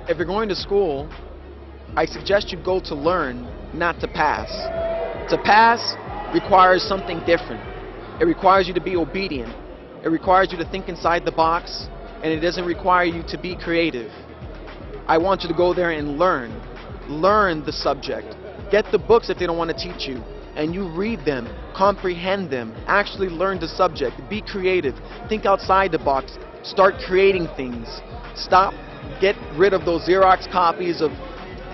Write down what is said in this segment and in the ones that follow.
if you're going to school, I suggest you go to learn, not to pass. To pass requires something different. It requires you to be obedient. It requires you to think inside the box, and it doesn't require you to be creative. I want you to go there and learn. Learn the subject. Get the books if they don't want to teach you, and you read them, comprehend them, actually learn the subject, be creative, think outside the box, start creating things. Stop, get rid of those Xerox copies of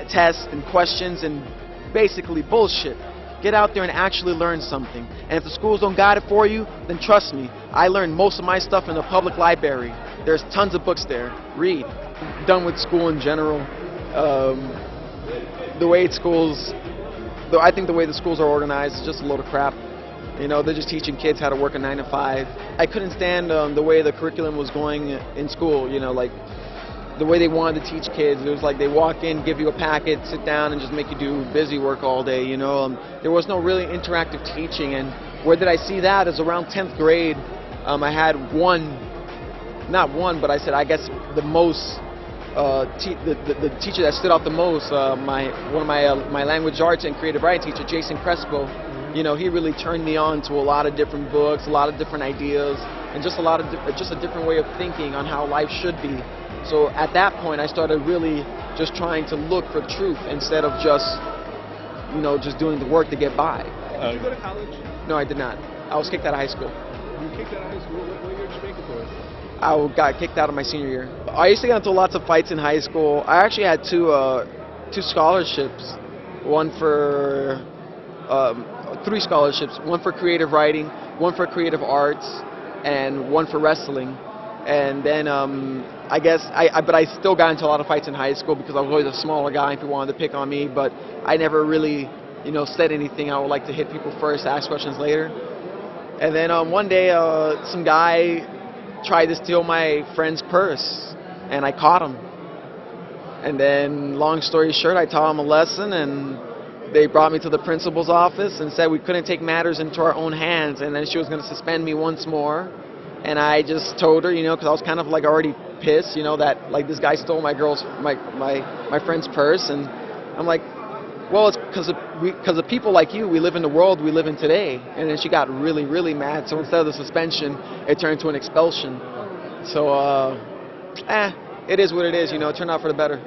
tests and questions and basically bullshit. Get out there and actually learn something. And if the schools don't got it for you, then trust me, I learned most of my stuff in the public library. There's tons of books there. Read. Done with school in general. I think the way the schools are organized is just a load of crap. You know, they're just teaching kids how to work a 9 to 5. I couldn't stand the way the curriculum was going in school, you know, like the way they wanted to teach kids. It was like they walk in, give you a packet, sit down, and just make you do busy work all day, you know. There was no really interactive teaching, and where did I see that? Is around 10th grade. I had I guess the most, the teacher that stood out the most, one of my language arts and creative writing teacher, Jason Crespo. You know, he really turned me on to a lot of different books, a lot of different ideas, and just a different way of thinking on how life should be. So at that point, I started really just trying to look for truth instead of just, you know, just doing the work to get by. Did you go to college? No, I did not. I was kicked out of high school. You were kicked out of high school? What year did you make it for? I got kicked out of my senior year. I used to get into lots of fights in high school. I actually had two scholarships. Three scholarships. One for creative writing, one for creative arts, and one for wrestling. And then but I still got into a lot of fights in high school because I was always a smaller guy and people wanted to pick on me, but I never really, you know, said anything. I would like to hit people first, ask questions later. And then one day some guy tried to steal my friend's purse and I caught him. And then long story short, I taught him a lesson and they brought me to the principal's office and said we couldn't take matters into our own hands, and then she was going to suspend me once more. And I just told her, you know, because I was kind of like already pissed, you know, that like this guy stole my friend's purse, and I'm like, well, it's because of people like you, we live in the world we live in today. And then she got really, really mad. So instead of the suspension, it turned into an expulsion. So, it is what it is, you know. It turned out for the better.